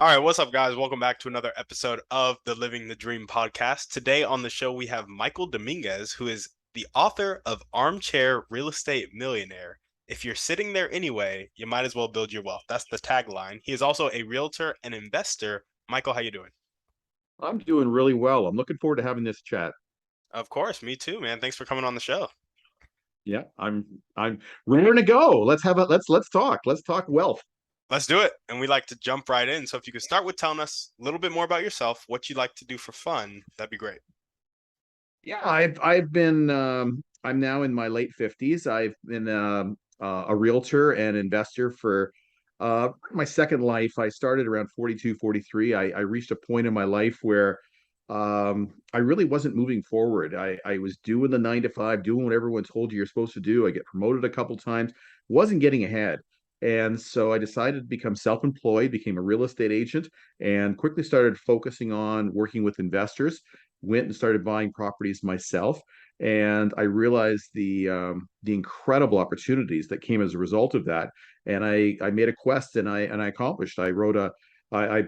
All right, what's up, guys? Welcome back to another episode of the Living the Dream podcast. Today on the show, we have Michael Dominguez, who is the author of Armchair Real Estate Millionaire. If you're sitting there anyway, you might as well build your wealth. That's the tagline. He is also a realtor and investor. Michael, how you doing? I'm doing really well. I'm looking forward to having this chat. Of course, me too, man. Thanks for coming on the show. Yeah, I'm raring to go. Let's talk. Let's talk wealth. Let's do it. And we like to jump right in. So if you could start with telling us a little bit more about yourself, what you like to do for fun, that'd be great. Yeah, I've been I'm now in my late 50s. I've been a realtor and investor for my second life. I started around 42, 43. I reached a point in my life where I really wasn't moving forward. I was doing the 9 to 5, doing what everyone told you you're supposed to do. I get promoted a couple times, wasn't getting ahead. And so I decided to become self-employed, became a real estate agent, and quickly started focusing on working with investors. Went and started buying properties myself, and I realized the incredible opportunities that came as a result of that. And I made a quest, and I accomplished. I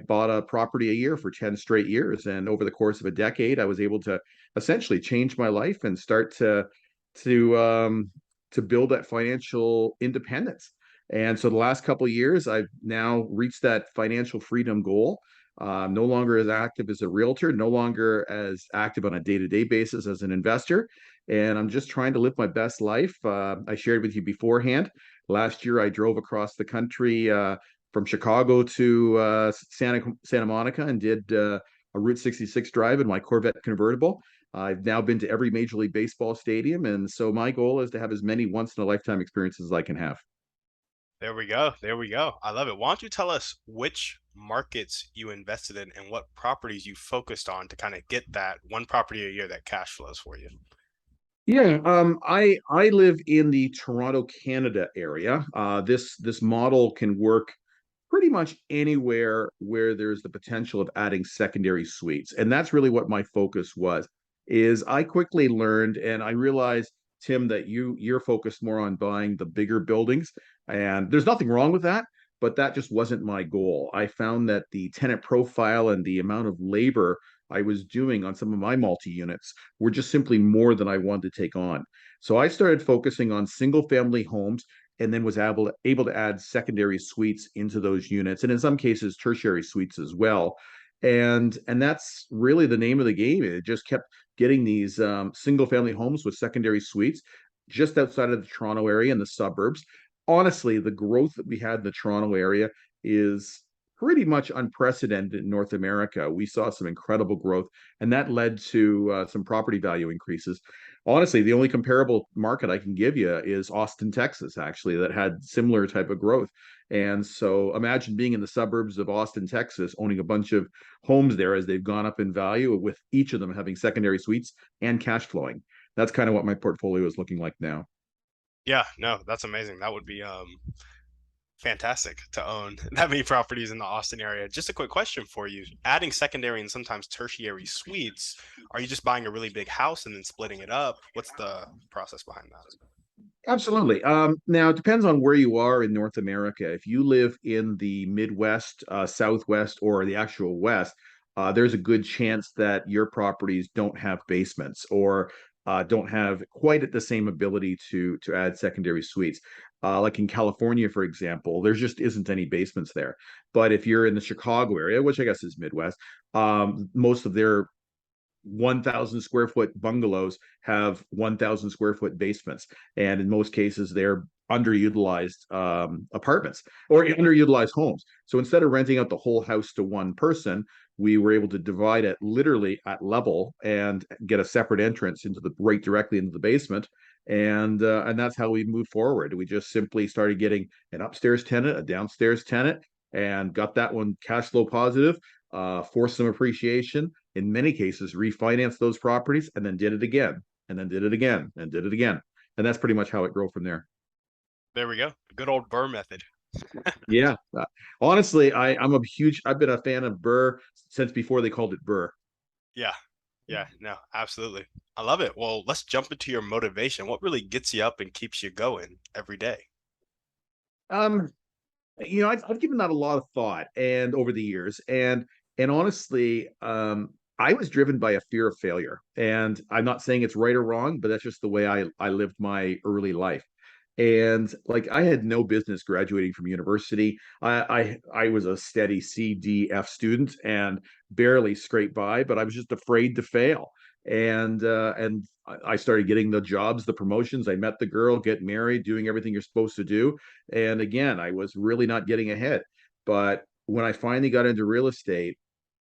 bought a property a year for 10 straight years. And over the course of a decade, I was able to essentially change my life and start to to build that financial independence. And so the last couple of years, I've now reached that financial freedom goal. No longer as active as a realtor, no longer as active on a day-to-day basis as an investor. And I'm just trying to live my best life. I shared with you beforehand. Last year, I drove across the country from Chicago to Santa Monica and did a Route 66 drive in my Corvette convertible. I've now been to every Major League Baseball stadium, and so my goal is to have as many once in a lifetime experiences as I can have. There we go. There we go. I love it. Why don't you tell us which markets you invested in and what properties you focused on to kind of get that one property a year that cash flows for you? Yeah, I live in the Toronto, Canada area. This model can work pretty much anywhere where there's the potential of adding secondary suites. And that's really what my focus was, is I quickly learned and I realized, Tim, that you're focused more on buying the bigger buildings. And there's nothing wrong with that, but that just wasn't my goal. I found that the tenant profile and the amount of labor I was doing on some of my multi-units were just simply more than I wanted to take on. So I started focusing on single family homes and then was able to add secondary suites into those units, and in some cases tertiary suites as well. And that's really the name of the game. It just kept getting these single family homes with secondary suites just outside of the Toronto area and the suburbs. Honestly, the growth that we had in the Toronto area is pretty much unprecedented in North America. We saw some incredible growth, and that led to some property value increases. Honestly, the only comparable market I can give you is Austin, Texas, actually, that had similar type of growth. And so imagine being in the suburbs of Austin, Texas, owning a bunch of homes there as they've gone up in value, with each of them having secondary suites and cash flowing. That's kind of what my portfolio is looking like now. Yeah, no, that's amazing. That would be fantastic to own that many properties in the Austin area. Just a quick question for you. Adding secondary and sometimes tertiary suites, are you just buying a really big house and then splitting it up? What's the process behind that? Absolutely. Now it depends on where you are in North America. If you live in the Midwest, Southwest, or the actual West, there's a good chance that your properties don't have basements or don't have quite the same ability to add secondary suites. Like in California, for example, there just isn't any basements there. But if you're in the Chicago area, which I guess is Midwest, most of their 1,000 square foot bungalows have 1,000 square foot basements. And in most cases, they're underutilized apartments or underutilized homes. So instead of renting out the whole house to one person, we were able to divide it literally at level and get a separate entrance into the right directly into the basement. And that's how we moved forward. We just simply started getting an upstairs tenant, a downstairs tenant, and got that one cash flow positive, forced some appreciation, in many cases refinance those properties, and then did it again, and then did it again, and did it again. And that's pretty much how it grew from there. There we go. Good old Burr method. Yeah. Honestly, I've been a fan of Burr since before they called it Burr. Yeah. Yeah, no, absolutely. I love it. Well, let's jump into your motivation. What really gets you up and keeps you going every day? Um, I've given that a lot of thought and over the years, and honestly, I was driven by a fear of failure. And I'm not saying it's right or wrong, but that's just the way I lived my early life. And like I had no business graduating from university. I was a steady C, D, F student and barely scraped by, but I was just afraid to fail. And I started getting the jobs, the promotions. I met the girl, get married, doing everything you're supposed to do. And again, I was really not getting ahead. But when I finally got into real estate,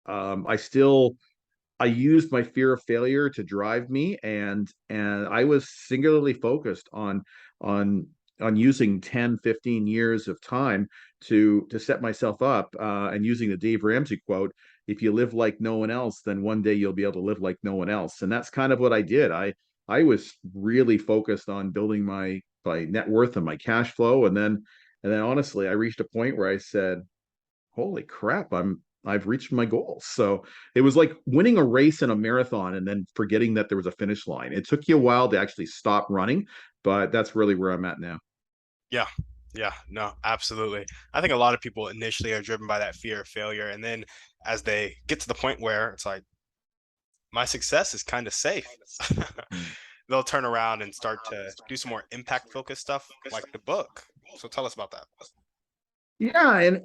I still I used my fear of failure to drive me, and I was singularly focused on on using 10, 15 years of time to set myself up, and using the Dave Ramsey quote, if you live like no one else, then one day you'll be able to live like no one else. And that's kind of what I did. I was really focused on building my net worth and my cash flow, and then honestly, I reached a point where I said, holy crap, I've reached my goals. So it was like winning a race in a marathon and then forgetting that there was a finish line. It took you a while to actually stop running, but that's really where I'm at now. Yeah. Yeah, no, absolutely. I think a lot of people initially are driven by that fear of failure. And then as they get to the point where it's like, my success is kind of safe, Mm. they'll turn around and start to do some more impact focused stuff like the book. So tell us about that. Yeah, and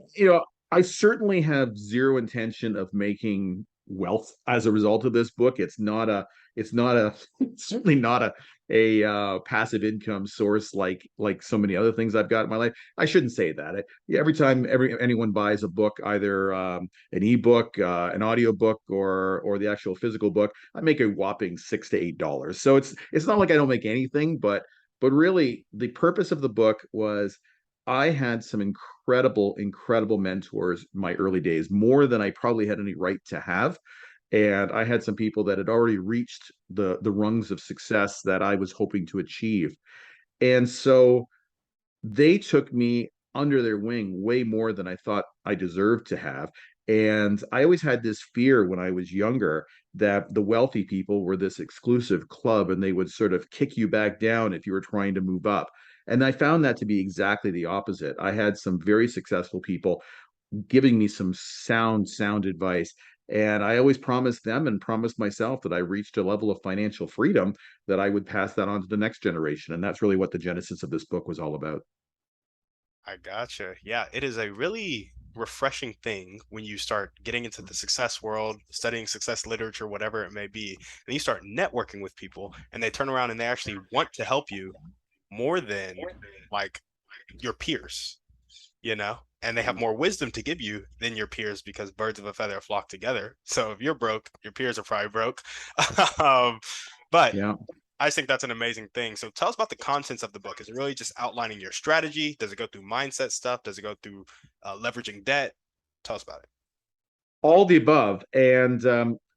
I certainly have zero intention of making wealth as a result of this book. It's not a it's certainly not a passive income source like so many other things I've got in my life. I shouldn't say that. Yeah, every time anyone buys a book, either an ebook, an audio book, or the actual physical book, I make a whopping $6 to $8. So it's not like I don't make anything, but really the purpose of the book was I had some incredible mentors in my early days, more than I probably had any right to have. And I had some people that had already reached the rungs of success that I was hoping to achieve. And so they took me under their wing way more than I thought I deserved to have. And I always had this fear when I was younger that the wealthy people were this exclusive club and they would sort of kick you back down if you were trying to move up. And I found that to be exactly the opposite. I had some very successful people giving me some sound advice. And I always promised them and promised myself that I reached a level of financial freedom that I would pass that on to the next generation. And that's really what the genesis of this book was all about. I gotcha. Yeah, it is a really refreshing thing when you start getting into the success world, studying success literature, whatever it may be, and you start networking with people and they turn around and they actually want to help you more than like your peers, you know? And they have more wisdom to give you than your peers because birds of a feather flock together. So if you're broke, your peers are probably broke. um, but Yeah. I just think that's an amazing thing. So tell us about the contents of the book. Is it really just outlining your strategy? Does it go through mindset stuff? Does it go through leveraging debt? Tell us about it. All the above. And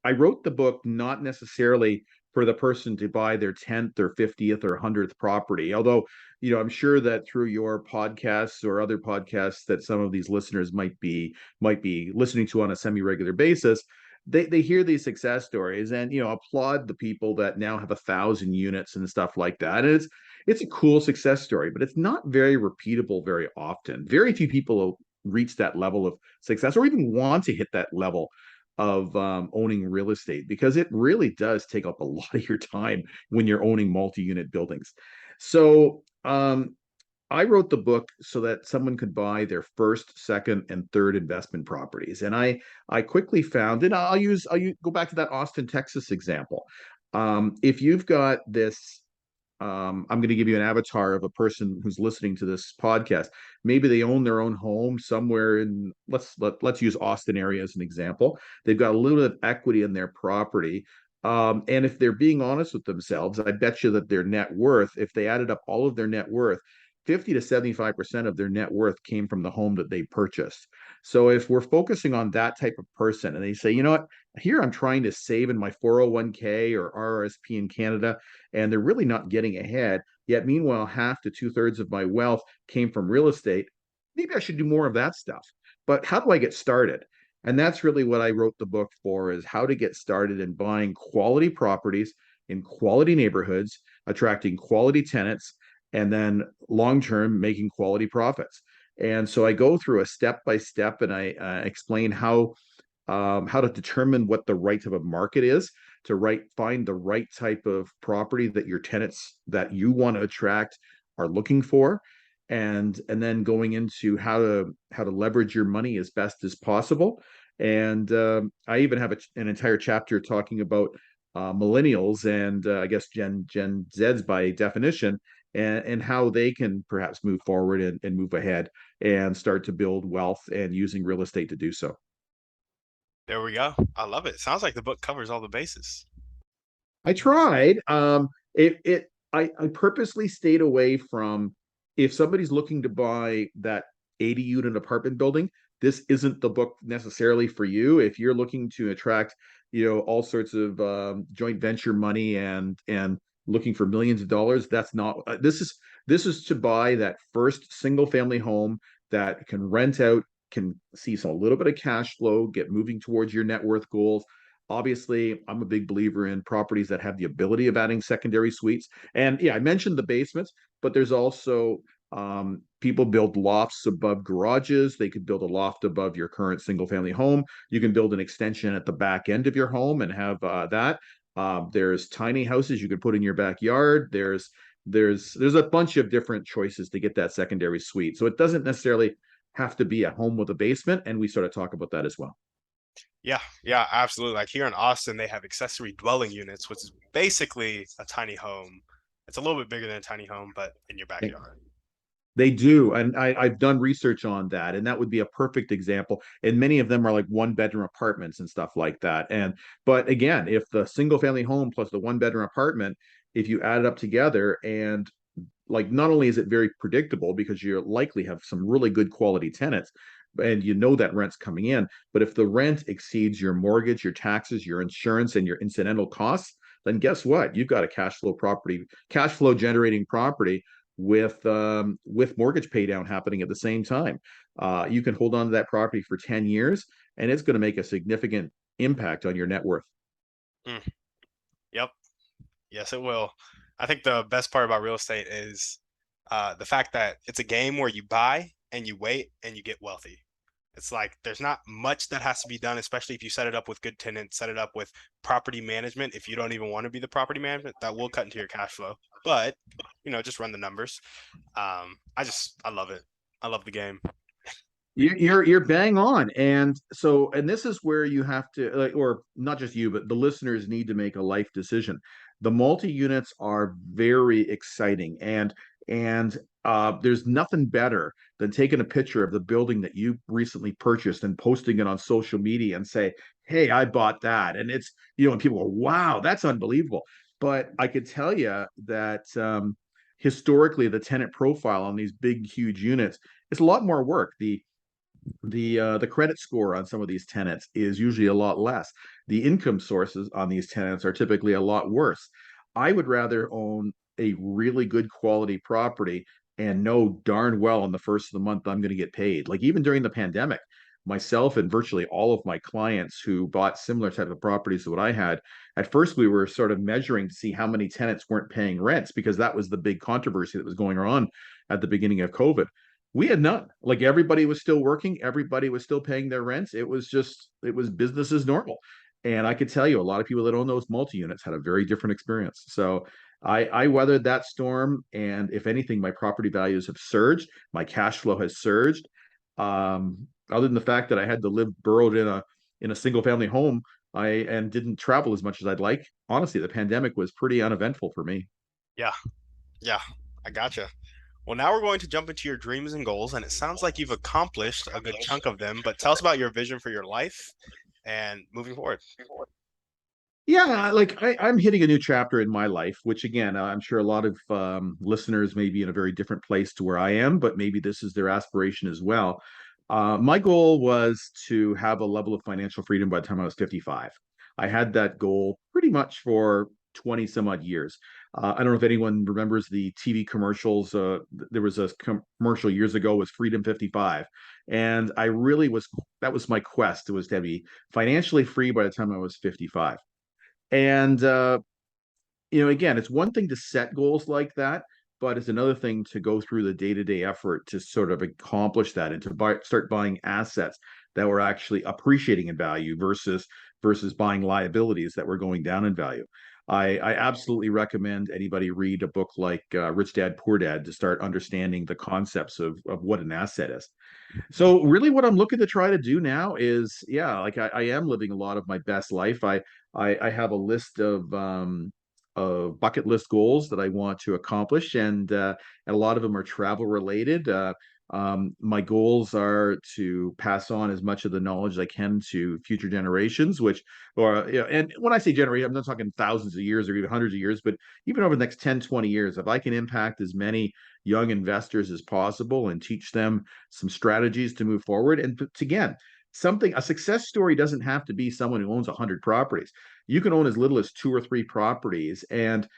I wrote the book not necessarily for the person to buy their 10th or 50th or 100th property. Although, I'm sure that through your podcasts or other podcasts that some of these listeners might be listening to on a semi-regular basis, they hear these success stories and applaud the people that now have 1,000 units and stuff like that. And it's a cool success story, but it's not very repeatable very often. Very few people reach that level of success or even want to hit that level of owning real estate, because it really does take up a lot of your time when you're owning multi-unit buildings. So I wrote the book so that someone could buy their first, second, and third investment properties. And I quickly found, and I'll go back to that Austin, Texas example. If you've got this, I'm going to give you an avatar of a person who's listening to this podcast. Maybe they own their own home somewhere in let's use Austin area as an example. They've got a little bit of equity in their property. And if they're being honest with themselves, I bet you that their net worth, if they added up all of their net worth, 50 to 75% of their net worth came from the home that they purchased. So if we're focusing on that type of person and they say, you know what, here I'm trying to save in my 401k or RRSP in Canada, and they're really not getting ahead. Yet, meanwhile, half to two-thirds of my wealth came from real estate. Maybe I should do more of that stuff. But how do I get started? And that's really what I wrote the book for, is how to get started in buying quality properties in quality neighborhoods, attracting quality tenants, and then long term making quality profits. And so I go through a step by step, and I explain how to determine what the right type of market is to find the right type of property that your tenants that you want to attract are looking for, and then going into how to leverage your money as best as possible. And I even have an entire chapter talking about millennials and I guess Gen Zs by definition, and how they can perhaps move forward and move ahead and start to build wealth and using real estate to do so. There we go. I love it. Sounds like the book covers all the bases. I tried. I purposely stayed away from, if somebody's looking to buy that 80 unit apartment building, this isn't the book necessarily for you. If you're looking to attract, all sorts of joint venture money and looking for millions of dollars, that's not this is to buy that first single family home that can rent out, can see some a little bit of cash flow, get moving towards your net worth goals. Obviously, I'm a big believer in properties that have the ability of adding secondary suites. And yeah, I mentioned the basements, but there's also people build lofts above garages. They could build a loft above your current single family home. You can build an extension at the back end of your home and have that. There's tiny houses you could put in your backyard. There's a bunch of different choices to get that secondary suite. So it doesn't necessarily have to be a home with a basement, and we sort of talk about that as well. Yeah, yeah, absolutely. Like here in Austin, they have accessory dwelling units, which is basically a tiny home. It's a little bit bigger than a tiny home, but in your backyard. They do, and I've done research on that, and that would be a perfect example. And many of them are like one bedroom apartments and stuff like that. And but again, if the single family home plus the one bedroom apartment, if you add it up together, and like not only is it very predictable because you likely have some really good quality tenants, and you know that rent's coming in, but if the rent exceeds your mortgage, your taxes, your insurance, and your incidental costs, then guess what? You've got a cash flow generating property with mortgage pay down happening at the same time. You can hold on to that property for 10 years, and it's going to make a significant impact on your net worth. Mm, yep. Yes, it will. I think the best part about real estate is the fact that it's a game where you buy and you wait and you get wealthy. It's like there's not much that has to be done, especially if you set it up with good tenants, set it up with property management. If you don't even want to be the property management, that will cut into your cash flow. But just run the numbers. I love it. I love the game. You're bang on, and this is where you have to, like, or not just you, but the listeners need to make a life decision. The multi units are very exciting, and there's nothing better than taking a picture of the building that you recently purchased and posting it on social media and say, "Hey, I bought that," and and people go, "Wow, that's unbelievable." But I could tell you that historically, the tenant profile on these big, huge units is a lot more work. The credit score on some of these tenants is usually a lot less. The income sources on these tenants are typically a lot worse. I would rather own a really good quality property and know darn well on the first of the month I'm going to get paid. Like even during the pandemic, myself and virtually all of my clients who bought similar type of properties to what I had, at first we were sort of measuring to see how many tenants weren't paying rents because that was the big controversy that was going on at the beginning of COVID. We had none. Like everybody was still working, everybody was still paying their rents. It was business as normal. And I could tell you, a lot of people that own those multi units had a very different experience. So I weathered that storm, and if anything, my property values have surged. My cash flow has surged. Other than the fact that I had to live burrowed in a single family home, and didn't travel as much as I'd like. Honestly, the pandemic was pretty uneventful for me. Yeah, yeah, I gotcha. Well, now we're going to jump into your dreams and goals, and it sounds like you've accomplished a good chunk of them, but tell us about your vision for your life and moving forward. Yeah, like I'm hitting a new chapter in my life, which again, I'm sure a lot of listeners may be in a very different place to where I am, but maybe this is their aspiration as well. My goal was to have a level of financial freedom by the time I was 55. I had that goal pretty much for 20 some odd years. I don't know if anyone remembers the TV commercials. There was a commercial years ago was Freedom 55. And that was my quest. It was to be financially free by the time I was 55. And again, it's one thing to set goals like that, but it's another thing to go through the day-to-day effort to sort of accomplish that and to start buying assets that were actually appreciating in value versus buying liabilities that were going down in value. I absolutely recommend anybody read a book like Rich Dad Poor Dad to start understanding the concepts of what an asset is. So really what I'm looking to try to do now is, yeah, like I am living a lot of my best life. I have a list of bucket list goals that I want to accomplish, and a lot of them are travel related. My goals are to pass on as much of the knowledge I can to future generations, and when I say generation, I'm not talking thousands of years or even hundreds of years, but even over the next 10, 20 years, if I can impact as many young investors as possible and teach them some strategies to move forward. And again, a success story doesn't have to be someone who owns 100 properties. You can own as little as 2 or 3 properties, and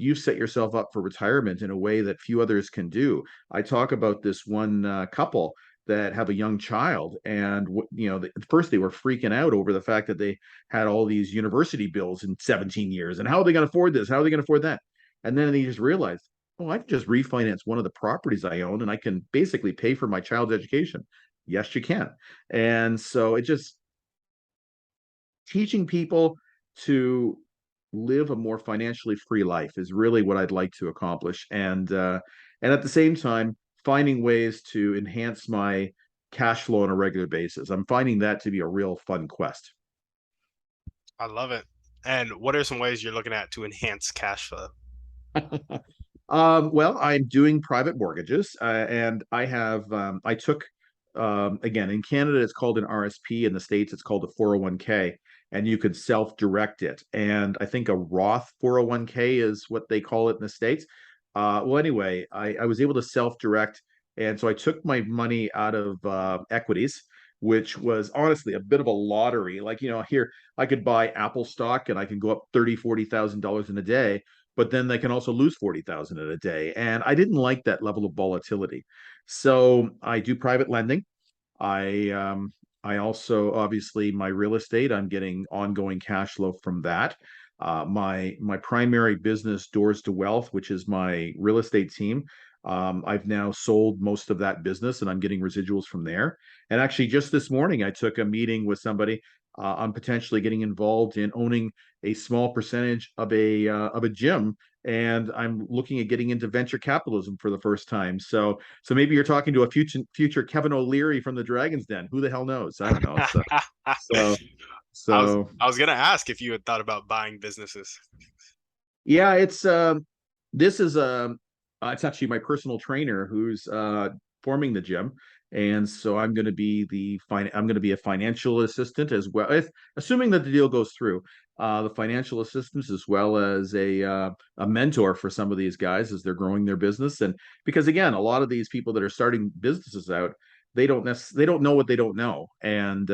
you set yourself up for retirement in a way that few others can do. I talk about this one couple that have a young child, and at first they were freaking out over the fact that they had all these university bills in 17 years, and how are they going to afford this? How are they going to afford that? And then they just realized, oh, I can just refinance one of the properties I own, and I can basically pay for my child's education. Yes, you can. And so it just teaching people to live a more financially free life is really what I'd like to accomplish. And at the same time, finding ways to enhance my cash flow on a regular basis. I'm finding that to be a real fun quest. I love it. And what are some ways you're looking at to enhance cash flow? Well, I'm doing private mortgages, and I took, again, in Canada, it's called an RSP. In the States, it's called a 401k, and you could self-direct it. And I think a Roth 401k is what they call it in the States. Well, anyway, I was able to self-direct, and so I took my money out of equities, which was honestly a bit of a lottery. Like, here I could buy Apple stock and I can go up 30, $40,000 in a day, but then they can also lose 40,000 in a day. And I didn't like that level of volatility. So I do private lending. I also, obviously, my real estate, I'm getting ongoing cash flow from that. My primary business, Doors to Wealth, which is my real estate team, I've now sold most of that business and I'm getting residuals from there. And actually, just this morning, I took a meeting with somebody. I'm potentially getting involved in owning a small percentage of a gym, and I'm looking at getting into venture capitalism for the first time. So maybe you're talking to a future Kevin O'Leary from the Dragon's Den. Who the hell knows? I don't know. So I was so I was gonna ask if you had thought about buying businesses. yeah, this is it's actually my personal trainer who's forming the gym, and so I'm going to be a financial assistant as well, assuming that the deal goes through. The financial assistance as well as a mentor for some of these guys as they're growing their business, and because again, a lot of these people that are starting businesses out, they don't know what they don't know, and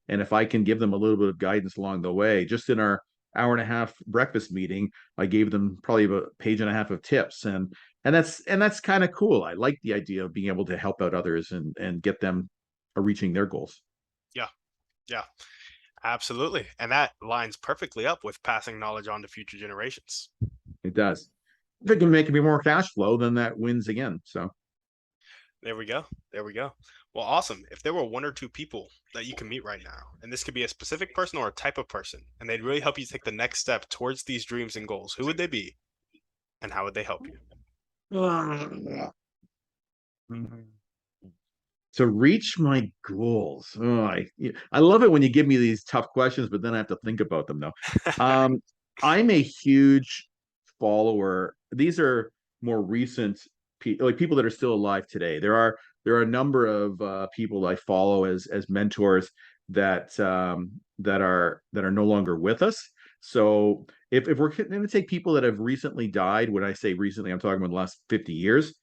if I can give them a little bit of guidance along the way, just in our hour-and-a-half breakfast meeting, I gave them probably about a page and a half of tips, and that's kind of cool. I like the idea of being able to help out others and get them reaching their goals. Yeah, yeah, absolutely. And that lines perfectly up with passing knowledge on to future generations. It does. If it can make me more cash flow, then that wins again. So There we go. There we go. Well, awesome. If there were one or two people that you can meet right now, and this could be a specific person or a type of person, and they'd really help you take the next step towards these dreams and goals, who would they be and how would they help you? to reach my goals. I love it when you give me these tough questions, but then I have to think about them though. Um, I'm a huge follower. These are more recent like people that are still alive today. There are a number of people I follow as mentors that are no longer with us. So if we're going to take people that have recently died, when I say recently, I'm talking about the last 50 years.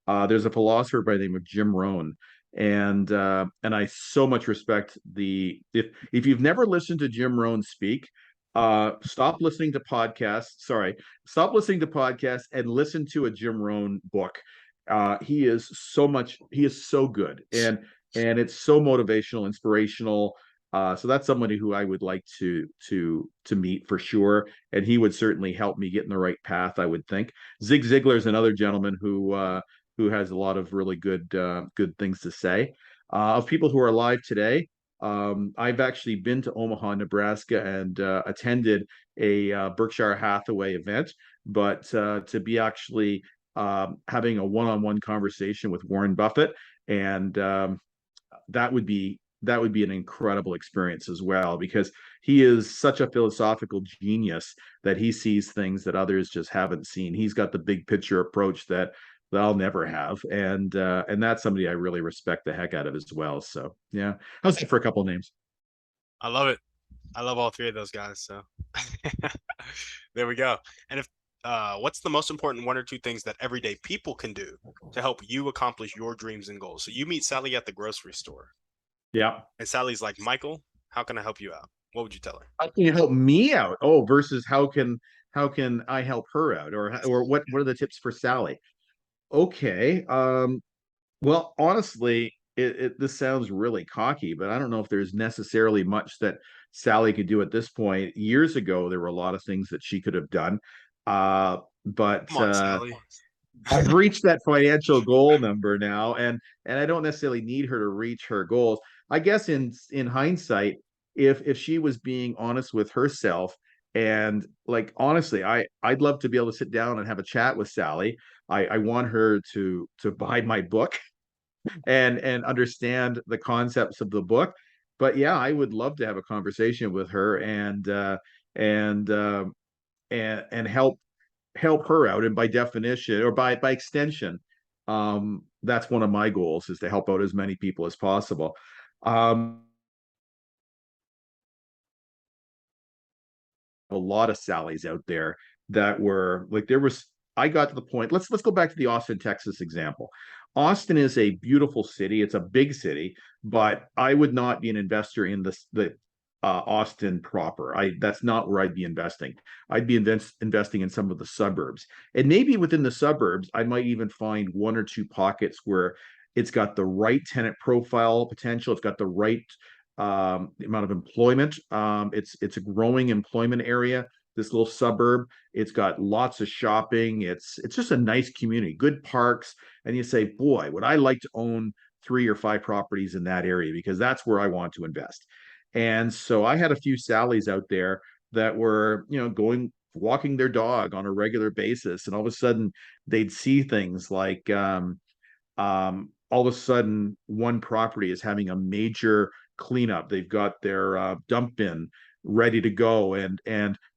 There's a philosopher by the name of Jim Rohn, and I so much respect the if you've never listened to Jim Rohn speak, stop listening to podcasts. Sorry, stop listening to podcasts and listen to a Jim Rohn book. He is so good, and it's so motivational, inspirational. So that's somebody who I would like to meet for sure, and he would certainly help me get in the right path, I would think. Zig Ziglar is another gentleman who has a lot of really good things to say. Of people who are alive today, I've actually been to Omaha, Nebraska, and attended a Berkshire Hathaway event, but to be actually having a one-on-one conversation with Warren Buffett, and that would be an incredible experience as well, because he is such a philosophical genius that he sees things that others just haven't seen. He's got the big picture approach that I'll never have, and that's somebody I really respect the heck out of as well. So yeah, how's it for a couple of names? I love it. I love all three of those guys. So there we go. And if what's the most important one or two things that everyday people can do to help you accomplish your dreams and goals? So you meet Sally at the grocery store, Yeah. and Sally's like, Michael, how can I help you out? What would you tell her? How can you help me out? Oh, versus how can I help her out, or what are the tips for Sally? Okay. Well, honestly, this sounds really cocky, but I don't know if there's necessarily much that Sally could do at this point. Years ago, there were a lot of things that she could have done. But Come on, Sally. I've reached that financial goal number now, and I don't necessarily need her to reach her goals. I guess in hindsight, if she was being honest with herself, and like honestly, I'd love to be able to sit down and have a chat with Sally. I want her to buy my book and understand the concepts of the book. But yeah, I would love to have a conversation with her and and help her out. And by definition, or by extension, that's one of my goals, is to help out as many people as possible. A lot of Sallys out there that were like, there was, I got to the point. Let's go back to the Austin, Texas example. Austin is a beautiful city. It's a big city, but I would not be an investor in the Austin proper. I That's not where I'd be investing. I'd be investing in some of the suburbs, and maybe within the suburbs, I might even find one or two pockets where it's got the right tenant profile potential. It's got the right amount of employment. It's a growing employment area. This little suburb. It's got lots of shopping. It's just a nice community, good parks, and you say, boy, would I like to own 3 or 5 properties in that area, because that's where I want to invest. And so I had a few Sallys out there that were, going walking their dog on a regular basis, and all of a sudden they'd see things like all of a sudden one property is having a major cleanup. They've got their dump bin ready to go, and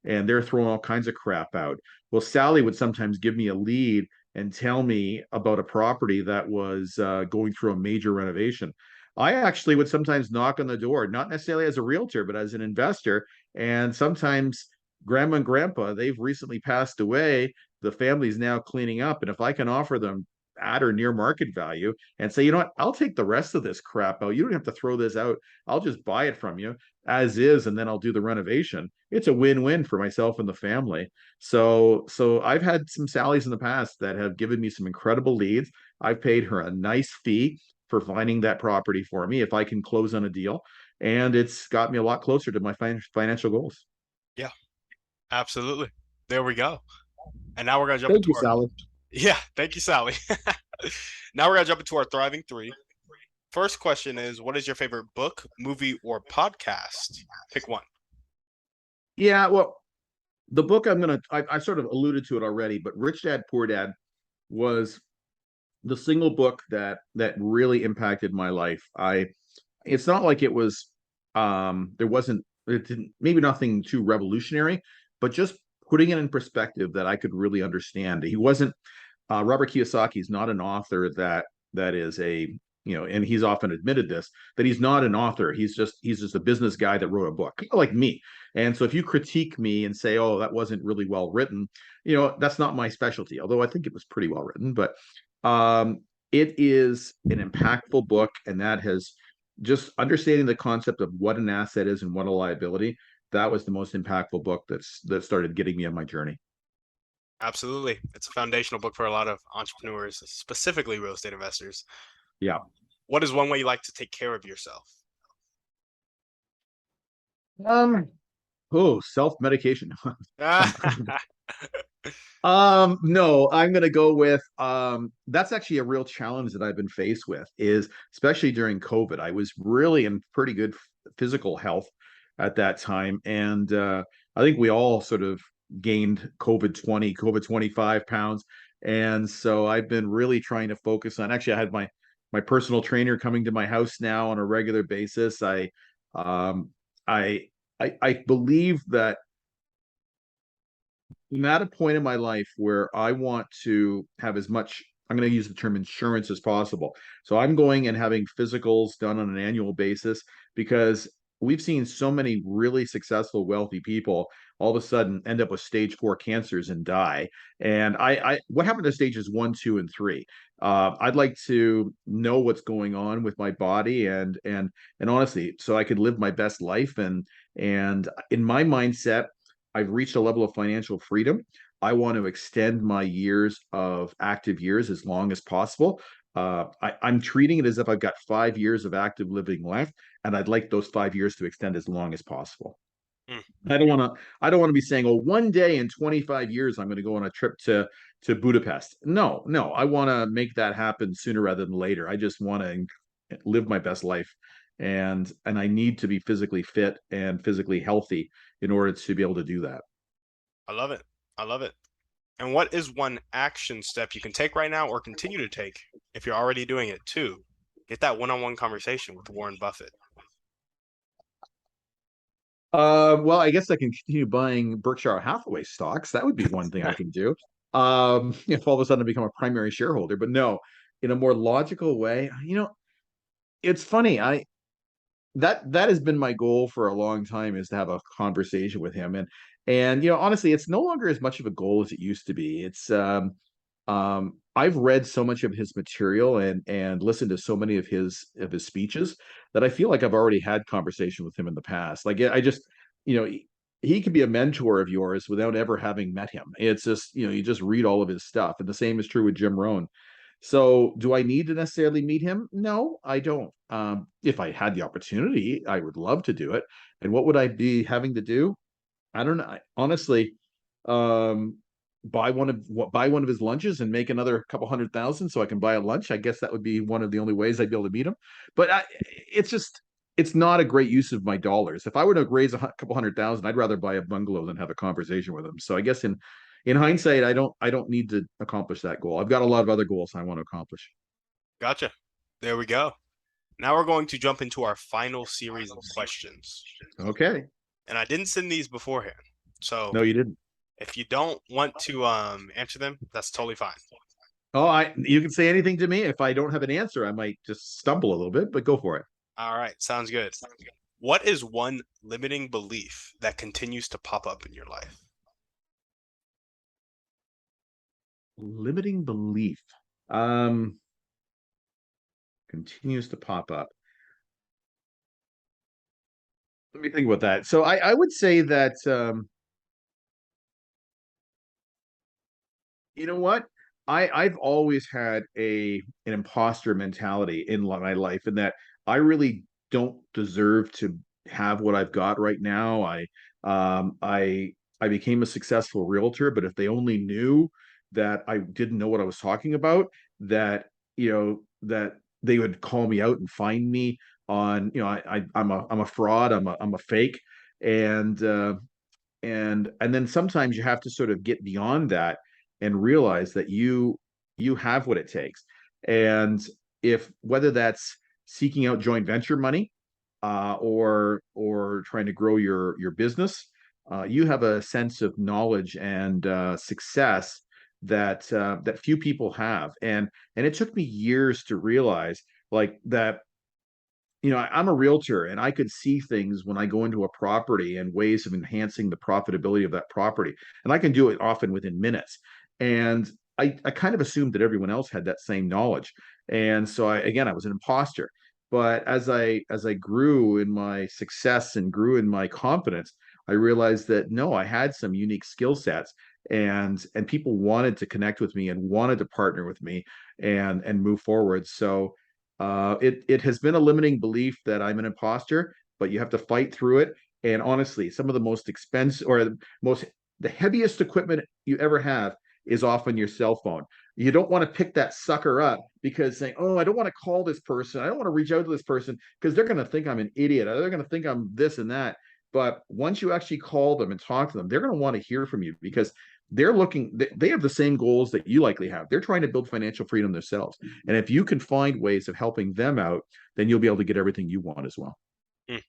they're throwing all kinds of crap out. Well, Sally would sometimes give me a lead and tell me about a property that was going through a major renovation. I actually would sometimes knock on the door, not necessarily as a realtor, but as an investor. And sometimes grandma and grandpa, they've recently passed away. The family's now cleaning up. And if I can offer them at or near market value and say, you know what, I'll take the rest of this crap out. You don't have to throw this out. I'll just buy it from you as is, and then I'll do the renovation. It's a win-win for myself and the family. So I've had some Sallys in the past that have given me some incredible leads. I've paid her a nice fee for finding that property for me if I can close on a deal. And it's got me a lot closer to my financial goals. Yeah, absolutely. There we go. And now we're gonna jump Thank into you, our Sally. yeah. Thank you, Sally. Now we're gonna jump into our thriving three. First question is, what is your favorite book, movie, or podcast? Pick one. Yeah, well, the book I sort of alluded to it already, but Rich Dad Poor Dad was the single book that really impacted my life. It's not like it was there wasn't it didn't maybe nothing too revolutionary, but just putting it in perspective that I could really understand. He wasn't Robert Kiyosaki is not an author that is and he's often admitted this, that he's not an author. He's just a business guy that wrote a book, kind of like me. And so if you critique me and say, "Oh, that wasn't really well written," that's not my specialty. Although I think it was pretty well written, but um, it is an impactful book, and that has just understanding the concept of what an asset is and what a liability. That was the most impactful book that started getting me on my journey. Absolutely. It's a foundational book for a lot of entrepreneurs, specifically real estate investors. Yeah. What is one way you like to take care of yourself? Um, self-medication. No, I'm gonna go with that's actually a real challenge that I've been faced with is especially during COVID. I was really in pretty good physical health at that time. And I think we all sort of gained COVID 25 pounds. And so I've been really trying to focus on actually I had my personal trainer coming to my house now on a regular basis. Um I I believe that I'm at a point in my life where I want to have as much, I'm going to use the term insurance as possible. So I'm going and having physicals done on an annual basis because we've seen so many really successful, wealthy people all of a sudden end up with stage 4 cancers and die. And what happened to stages 1, 2, and 3? I'd like to know what's going on with my body and honestly, so I could live my best life. And in my mindset, I've reached a level of financial freedom. I want to extend my years of active years as long as possible. I'm treating it as if I've got 5 years of active living left, and I'd like those 5 years to extend as long as possible. Mm, I don't want to be saying, oh, one day in 25 years, I'm going to go on a trip to Budapest. No, no, I want to make that happen sooner rather than later. I just want to live my best life. And I need to be physically fit and physically healthy in order to be able to do that. I love it. I love it. And what is one action step you can take right now or continue to take if you're already doing it too? Get that one-on-one conversation with Warren Buffett. Well, I guess I can continue buying Berkshire Hathaway stocks. That would be one thing I can do. If all of a sudden I become a primary shareholder, but no, in a more logical way, it's funny. That has been my goal for a long time is to have a conversation with him. And honestly, it's no longer as much of a goal as it used to be. It's I've read so much of his material and listened to so many of his speeches that I feel like I've already had conversation with him in the past. Like I just, he could be a mentor of yours without ever having met him. It's just, you just read all of his stuff. And the same is true with Jim Rohn. So, do I need to necessarily meet him? No, I don't. If I had the opportunity, I would love to do it. And what would I be having to do? I don't know. Honestly, um, buy one of his lunches and make another couple 100,000 so I can buy a lunch. I guess that would be one of the only ways I'd be able to meet him. But it's just it's not a great use of my dollars. If I were to raise a couple 100,000, I'd rather buy a bungalow than have a conversation with him. So I guess in hindsight, I don't need to accomplish that goal. I've got a lot of other goals I want to accomplish. Gotcha. There we go. Now we're going to jump into our final series of questions. Okay. And I didn't send these beforehand. So No, you didn't. if you don't want to answer them, that's totally fine. Oh, I you can say anything to me. If I don't have an answer, I might just stumble a little bit, but go for it. All right, sounds good. What is one limiting belief that continues to pop up in your life? Limiting belief. Um, Continues to pop up. Let me think about that. So I would say that you know what? I've always had an imposter mentality in my life, in that I really don't deserve to have what I've got right now. Um I I became a successful realtor, but if they only knew that I didn't know what I was talking about, that that they would call me out and find me on, I'm a fraud, I'm a fake. And uh and and then sometimes you have to sort of get beyond that and realize that you have what it takes. And if whether that's seeking out joint venture money, or trying to grow your business, you have a sense of knowledge and success that few people have. And it took me years to realize, like, that I'm a realtor and I could see things when I go into a property and ways of enhancing the profitability of that property. And I can do it often within minutes. And I kind of assumed that everyone else had that same knowledge. And so I was an imposter. But as I grew in my success and grew in my confidence, I realized that no, I had some unique skill sets, and people wanted to connect with me and wanted to partner with me and move forward. So it has been a limiting belief that I'm an imposter, but you have to fight through it. And honestly, some of the most expensive or the heaviest equipment you ever have is often your cell phone. You don't want to pick that sucker up because saying, "Oh, I don't want to call this person. I don't want to reach out to this person because they're going to think I'm an idiot. Or they're going to think I'm this and that." But once you actually call them and talk to them, they're going to want to hear from you because they have the same goals that you likely have. They're trying to build financial freedom themselves. And if you can find ways of helping them out, then you'll be able to get everything you want as well. Mm.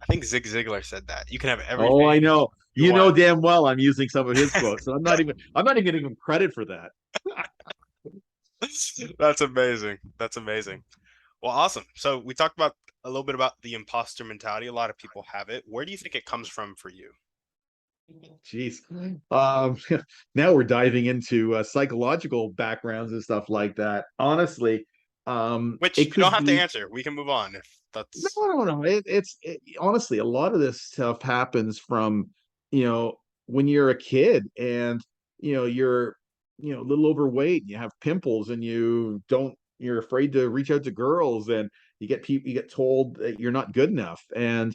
I think Zig Ziglar said that. You can have Oh, I everything know. you You know want. damn well I'm using some of his quotes. So I'm not even giving him credit for that. That's amazing. That's amazing. Well, awesome. So we talked about a little bit about the imposter mentality. A lot of people have it. Where do you think it comes from for you? Jeez. Um, Now we're diving into psychological backgrounds and stuff like that. Honestly, Which it you don't could have to be answer. We can move on if no, that's no, no. Honestly, a lot of this stuff happens from, when you're a kid and, you're, a little overweight and you have pimples and you're afraid to reach out to girls and you get told that you're not good enough. And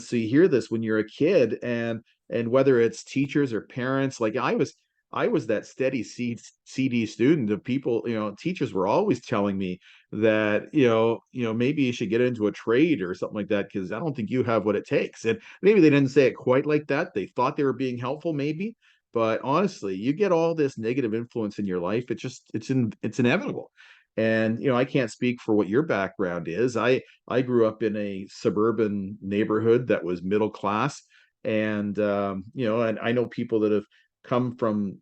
so you hear this when you're a kid and whether it's teachers or parents, like I was that steady CD student of people, teachers were always telling me that maybe you should get into a trade or something like that because I don't think you have what it takes. And maybe they didn't say it quite like that. They thought they were being helpful, maybe. But honestly, you get all this negative influence in your life. It's inevitable. And I can't speak for what your background is. I grew up in a suburban neighborhood that was middle class, and and I know people that have come from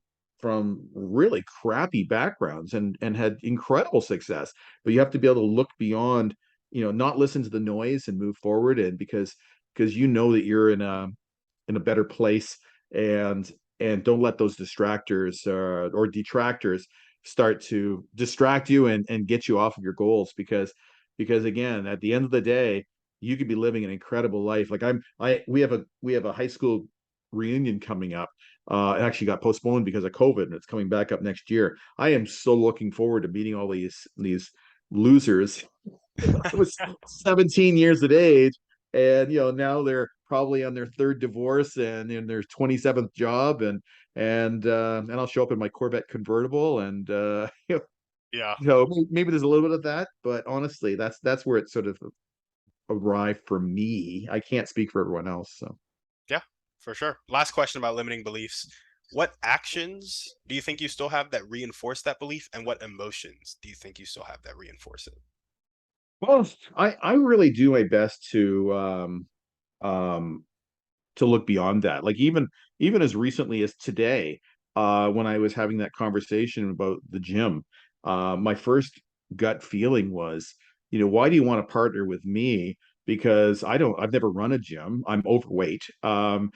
really crappy backgrounds and had incredible success, but you have to be able to look beyond, not listen to the noise and move forward. And because that you're in a better place, and don't let those distractors or detractors start to distract you and get you off of your goals, because again, at the end of the day, you could be living an incredible life. Like we have a high school reunion coming up. It actually got postponed because of COVID, and it's coming back up next year. I am so looking forward to meeting all these losers. I was 17 years of age, and now they're probably on their third divorce and in their 27th job, and I'll show up in my Corvette convertible, and yeah. maybe there's a little bit of that, but honestly, that's where it sort of arrived for me. I can't speak for everyone else, so. Yeah, for sure. Last question about limiting beliefs. What actions do you think you still have that reinforce that belief, and what emotions do you think you still have that reinforce it? Well, I really do my best um to look beyond that. Like even as recently as today, when I was having that conversation about the gym, my first gut feeling was, why do you want to partner with me? Because I've never run a gym. I'm overweight. And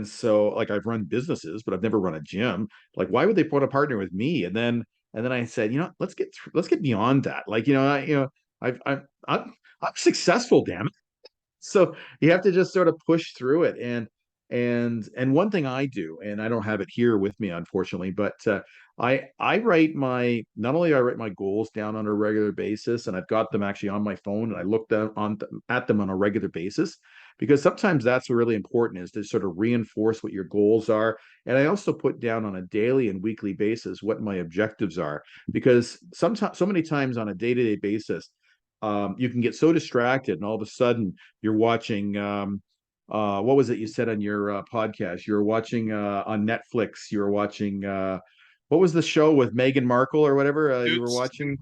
so like I've run businesses, but I've never run a gym. Like, why would they want to partner with me? And then I said, let's get beyond that. Like, I'm I'm successful, damn it. So you have to just sort of push through it. And one thing I do, and I don't have it here with me unfortunately, but I write my not only do I write my goals down on a regular basis, and I've got them actually on my phone, and I look at them on a regular basis, because sometimes that's really important, is to sort of reinforce what your goals are. And I also put down on a daily and weekly basis what my objectives are, because sometimes, so many times on a day-to-day basis, you can get so distracted, and all of a sudden you're watching, what was it you said on your podcast? You're watching on Netflix. You were watching, what was the show with Meghan Markle or whatever? You were Suits. watching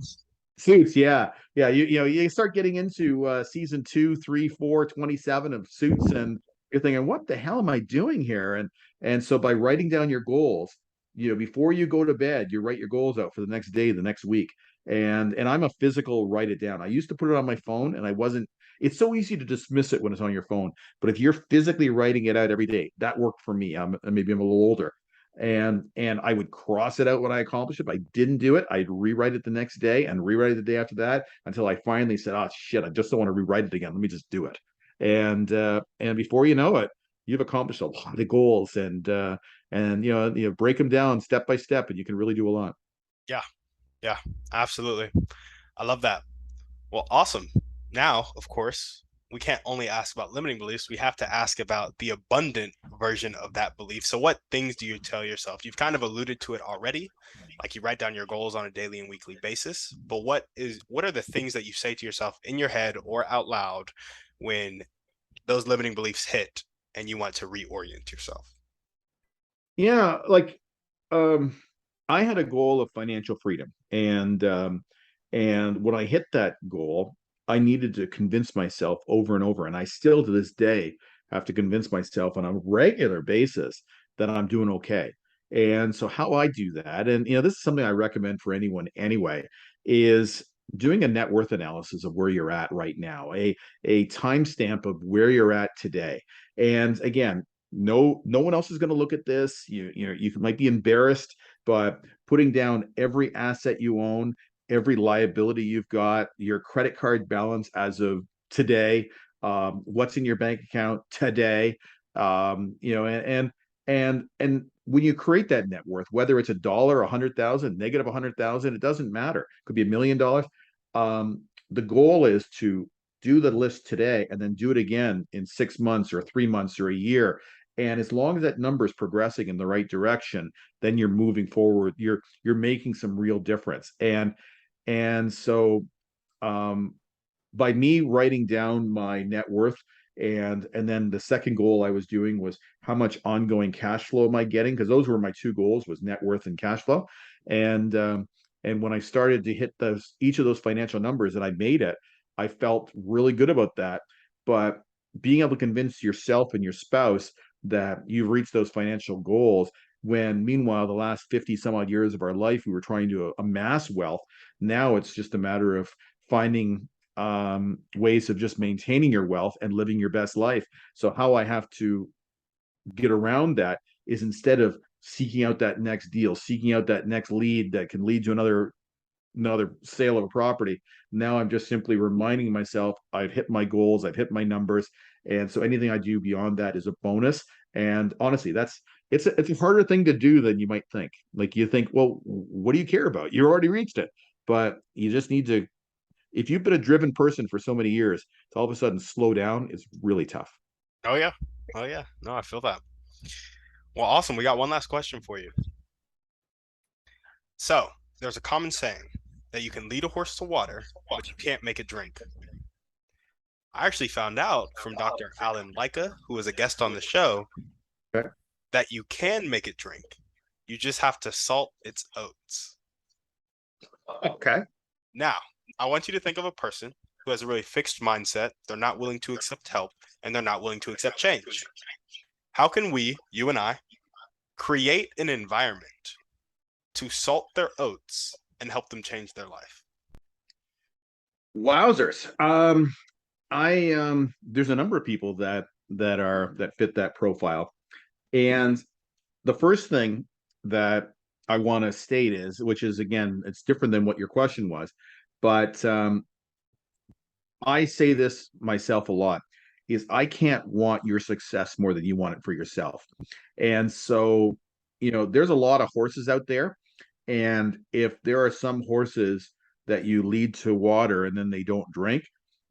Suits. Yeah, yeah. You start getting into season 2, 3, 4, 27 of Suits, and you're thinking, what the hell am I doing here? And so by writing down your goals, before you go to bed, you write your goals out for the next day, the next week. And I'm a physical write it down. I used to put it on my phone, and I wasn't. It's so easy to dismiss it when it's on your phone, but if you're physically writing it out every day, that worked for me. Maybe I'm a little older, and I would cross it out when I accomplished it. If I didn't do it, I'd rewrite it the next day and rewrite it the day after that, until I finally said, "Oh shit, I just don't want to rewrite it again. Let me just do it." And before you know it, you've accomplished a lot of goals, and break them down step by step, and you can really do a lot. Yeah, yeah, absolutely. I love that. Well, awesome. Now, of course, we can't only ask about limiting beliefs, we have to ask about the abundant version of that belief. So what things do you tell yourself? You've kind of alluded to it already, like you write down your goals on a daily and weekly basis, but what are the things that you say to yourself in your head or out loud when those limiting beliefs hit and you want to reorient yourself? Yeah, like um I had a goal of financial freedom, and when I hit that goal, I needed to convince myself over and over, and I still to this day have to convince myself on a regular basis that I'm doing okay. And so how I do that, and this is something I recommend for anyone anyway, is doing a net worth analysis of where you're at right now, a timestamp of where you're at today. And again, no one else is going to look at this. You might be embarrassed, but putting down every asset you own, every liability you've got, your credit card balance as of today, what's in your bank account today, and when you create that net worth, whether it's $1, 100,000, negative 100,000, it doesn't matter. It could be $1 million. The goal is to do the list today and then do it again in 6 months or 3 months or a year. And as long as that number is progressing in the right direction, then you're moving forward. You're making some real difference. And so um, by me writing down my net worth, and then the second goal I was doing was how much ongoing cash flow am I getting? Because those were my two goals, was net worth and cash flow. And when I started to hit those each of those financial numbers and I made it, I felt really good about that. But being able to convince yourself and your spouse that you've reached those financial goals, when meanwhile the last 50 some odd years of our life we were trying to amass wealth, now it's just a matter of finding ways of just maintaining your wealth and living your best life. So how I have to get around that is, instead of seeking out that next deal, seeking out that next lead that can lead to another sale of a property, now I'm just simply reminding myself I've hit my goals, I've hit my numbers, and so anything I do beyond that is a bonus. And honestly, it's a harder thing to do than you might think. Like, you think, well, what do you care about? You already reached it. But you just need to, if you've been a driven person for so many years, to all of a sudden slow down is really tough. Oh yeah. Oh yeah. No, I feel that. Well, awesome. We got one last question for you. So, there's a common saying that you can lead a horse to water, but you can't make it drink. I actually found out from Dr. Alan Leica, who was a guest on the show, Okay. that you can make it drink. You just have to salt its oats. Okay. Now, I want you to think of a person who has a really fixed mindset. They're not willing to accept help and they're not willing to accept change. How can we, you and I, create an environment to salt their oats and help them change their life? Wowzers. I There's a number of people that fit that profile. And the first thing that I want to state is, which is, again, it's different than what your question was, but I say this myself a lot, is I can't want your success more than you want it for yourself. And so, there's a lot of horses out there. And if there are some horses that you lead to water and then they don't drink,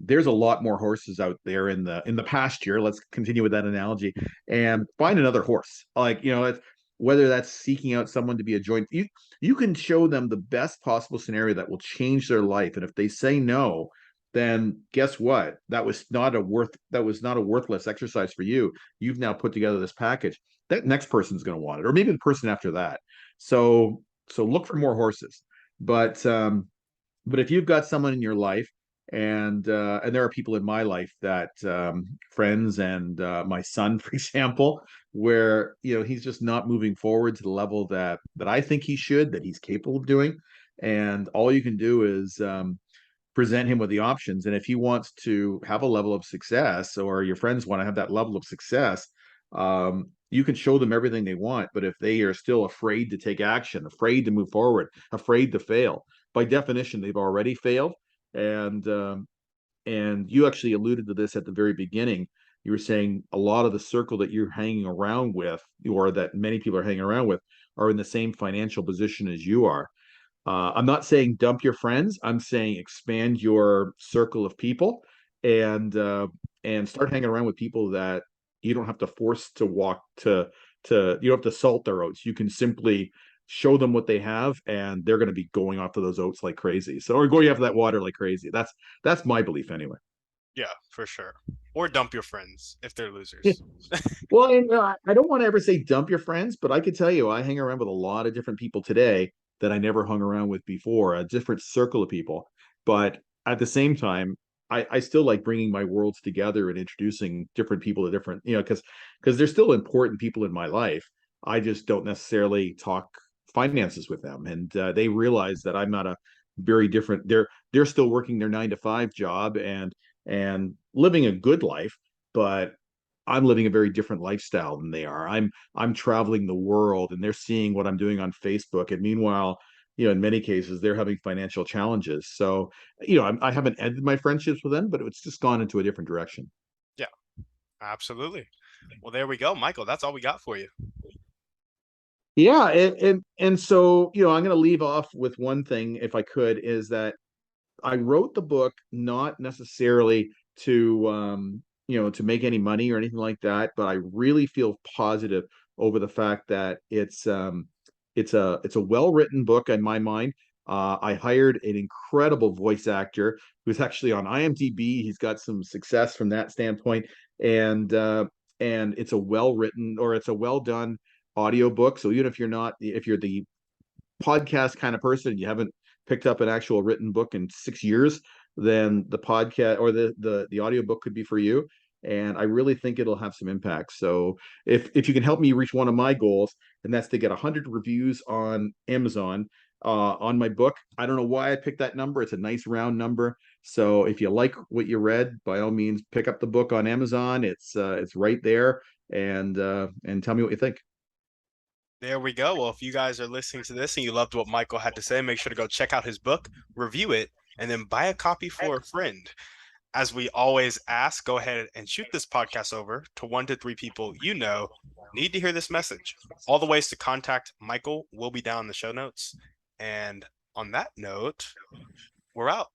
there's a lot more horses out there in the pasture. Let's continue with that analogy and find another horse. Like, whether that's seeking out someone to be a joint, you can show them the best possible scenario that will change their life. And if they say no, then guess what? That was not a worthless exercise for you. You've now put together this package. That next person's going to want it, or maybe the person after that. So look for more horses. But if you've got someone in your life, and there are people in my life, that friends and my son, for example, where he's just not moving forward to the level that I think he should, that he's capable of doing. And all you can do is present him with the options. And if he wants to have a level of success, or your friends want to have that level of success, you can show them everything they want. But if they are still afraid to take action, afraid to move forward, afraid to fail, by definition, they've already failed. And you actually alluded to this at the very beginning. You were saying a lot of the circle that you're hanging around with, or that many people are hanging around with, are in the same financial position as you are. I'm not saying dump your friends. I'm saying expand your circle of people, and and start hanging around with people that you don't have to force to walk to you don't have to salt their oats. You can simply show them what they have, and they're going to be going after those oats like crazy. So, or going after that water like crazy. That's my belief anyway. Yeah, for sure. Or dump your friends if they're losers. Well, and I don't want to ever say dump your friends, but I could tell you I hang around with a lot of different people today that I never hung around with before, a different circle of people. But at the same time, I still like bringing my worlds together and introducing different people to different, because they're still important people in my life. I just don't necessarily talk finances with them, and they realize that I'm not a very different. They're still working their 9 to 5 job and living a good life, but I'm living a very different lifestyle than they are. I'm traveling the world and they're seeing what I'm doing on Facebook. And meanwhile, in many cases, they're having financial challenges. So, I haven't ended my friendships with them, but it's just gone into a different direction. Yeah, absolutely. Well, there we go, Michael. That's all we got for you. Yeah, and so, I'm going to leave off with one thing, if I could, is that I wrote the book not necessarily to make any money or anything like that, but I really feel positive over the fact that it's a well-written book in my mind. I hired an incredible voice actor who's actually on IMDb. He's got some success from that standpoint, and it's a well-written, or it's a well-done audiobook. So even if you're the podcast kind of person, you haven't picked up an actual written book in 6 years, then the podcast or the audiobook could be for you. And I really think it'll have some impact. So if you can help me reach one of my goals, and that's to get 100 reviews on Amazon on my book. I don't know why I picked that number. It's a nice round number. So if you like what you read, by all means, pick up the book on Amazon. It's right there, and tell me what you think. There we go. Well, if you guys are listening to this and you loved what Michael had to say, make sure to go check out his book, review it, and then buy a copy for a friend. As we always ask, go ahead and shoot this podcast over to 1 to 3 people you know need to hear this message. All the ways to contact Michael will be down in the show notes. And on that note, we're out.